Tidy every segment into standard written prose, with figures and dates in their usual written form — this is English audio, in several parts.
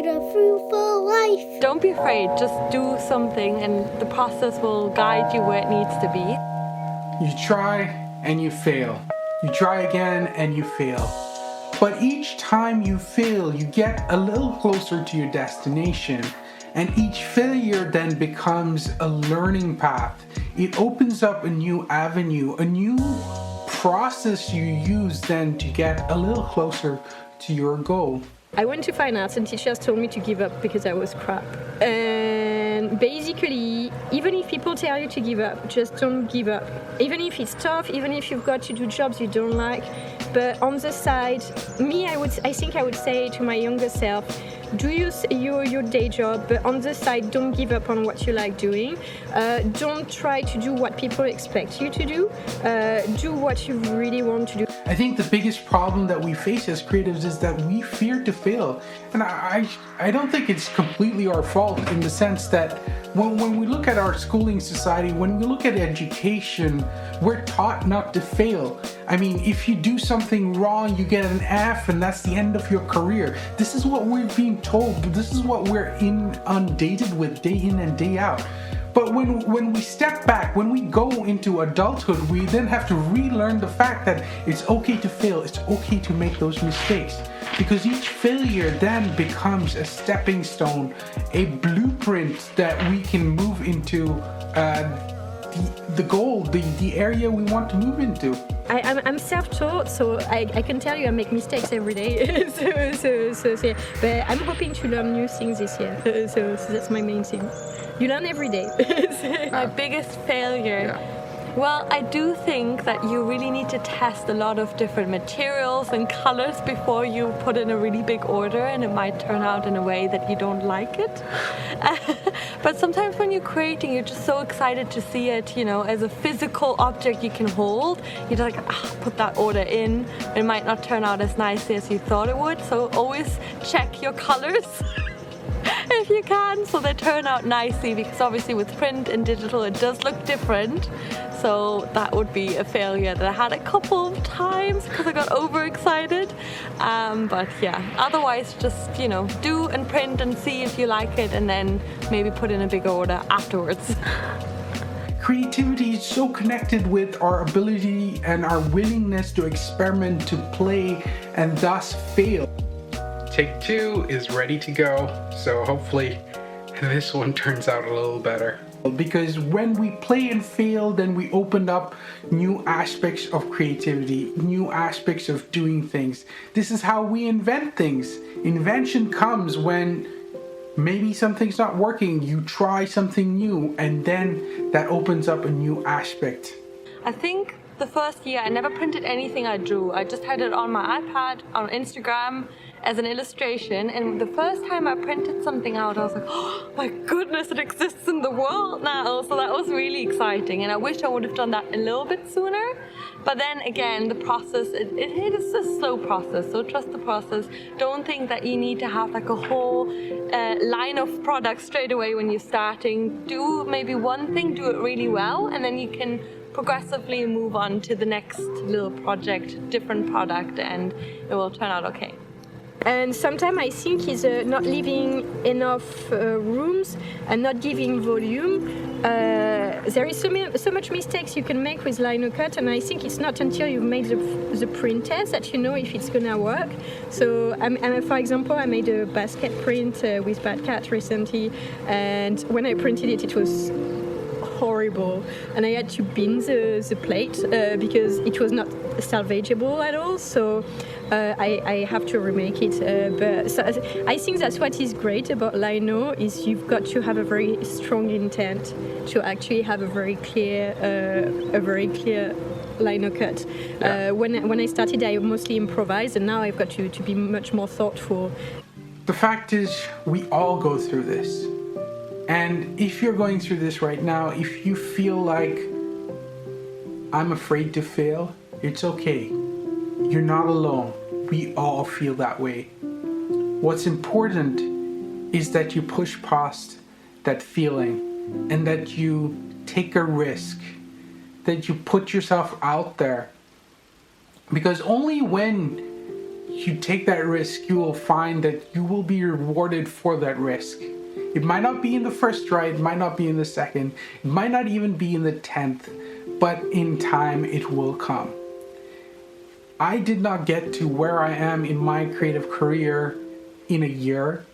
lead a fruitful life. Don't be afraid, just do something and the process will guide you where it needs to be. You try and you fail. You try again and you fail. But each time you fail, you get a little closer to your destination. And each failure then becomes a learning path. It opens up a new avenue, a new process you use then to get a little closer to your goal. I went to fine arts and teachers told me to give up because I was crap. And basically, even if people tell you to give up, just don't give up. Even if it's tough, even if you've got to do jobs you don't like. But on the side, I think I would say to my younger self, do your day job, but on the side, don't give up on what you like doing. Don't try to do what people expect you to do. Do what you really want to do. I think the biggest problem that we face as creatives is that we fear to fail. And I don't think it's completely our fault in the sense that when we look at our schooling society, when we look at education, we're taught not to fail. I mean, if you do something wrong, you get an F and that's the end of your career. This is what we're being told. This is what we're inundated with day in and day out. But when we step back, when we go into adulthood, we then have to relearn the fact that it's okay to fail, it's okay to make those mistakes. Because each failure then becomes a stepping stone, a blueprint that we can move into the goal, the area we want to move into. I'm self-taught, so I can tell you I make mistakes every day. So, but I'm hoping to learn new things this year. So that's my main thing. You learn every day. My biggest failure. Well, I do think that you really need to test a lot of different materials and colors before you put in a really big order, and it might turn out in a way that you don't like it. But sometimes when you're creating, you're just so excited to see it, as a physical object you can hold. You're just like, put that order in. It might not turn out as nicely as you thought it would, so always check your colors. If you can, so they turn out nicely, because obviously with print and digital it does look different. So that would be a failure that I had a couple of times because I got overexcited. But yeah, otherwise just, do and print and see if you like it, and then maybe put in a big order afterwards. Creativity is so connected with our ability and our willingness to experiment, to play, and thus fail. Take 2 is ready to go, so hopefully this one turns out a little better. Because when we play and fail, then we open up new aspects of creativity, new aspects of doing things. This is how we invent things. Invention comes when maybe something's not working, you try something new, and then that opens up a new aspect. I think the first year I never printed anything I drew. I just had it on my iPad, on Instagram, as an illustration, and the first time I printed something out, I was like, oh my goodness, it exists in the world now. So that was really exciting, and I wish I would have done that a little bit sooner. But then again, the process, it is a slow process, so trust the process. Don't think that you need to have like a whole line of products straight away when you're starting. Do maybe one thing, do it really well, and then you can progressively move on to the next little project, different product, and it will turn out okay. And sometimes I think is not leaving enough rooms and not giving volume. There is so much mistakes you can make with lino cut, and I think it's not until you've made the print test that you know if it's gonna work. So, for example, I made a basket print with Bad Cat recently, and when I printed it, it was horrible, and I had to bin the plate because it was not salvageable at all. So I have to remake it. But so I think that's what is great about lino, is you've got to have a very strong intent to actually have a very clear lino cut. Yeah. When I started, I mostly improvised, and now I've got to be much more thoughtful. The fact is, we all go through this. And if you're going through this right now, if you feel like I'm afraid to fail, it's okay. You're not alone. We all feel that way. What's important is that you push past that feeling and that you take a risk, that you put yourself out there. Because only when you take that risk, you will find that you will be rewarded for that risk. It might not be in the first try, it might not be in the second, it might not even be in the 10th, but in time it will come. I did not get to where I am in my creative career in a year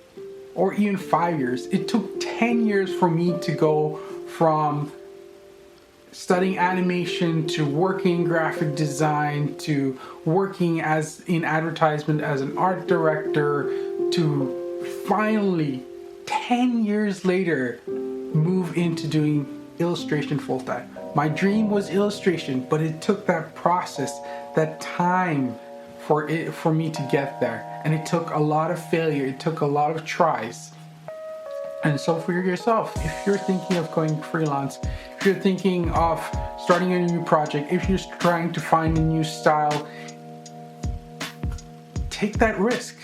or even 5 years. It took 10 years for me to go from studying animation to working graphic design to working as in advertisement as an art director to finally 10 years later move into doing illustration full-time. My dream was illustration, but it took that process, that time for me to get there, and it took a lot of failure, it took a lot of tries. And so for yourself, if you're thinking of going freelance, if you're thinking of starting a new project, if you're trying to find a new style, take that risk.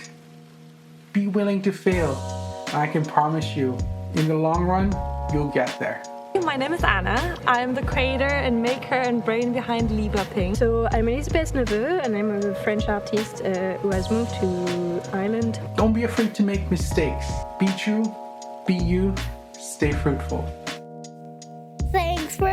Be willing to fail. I can promise you, in the long run, you'll get there. My name is Anna. I'm the creator and maker and brain behind Liebherr. So I'm Elisabeth Neveux, and I'm a French artist who has moved to Ireland. Don't be afraid to make mistakes. Be true, be you, stay fruitful. Thanks for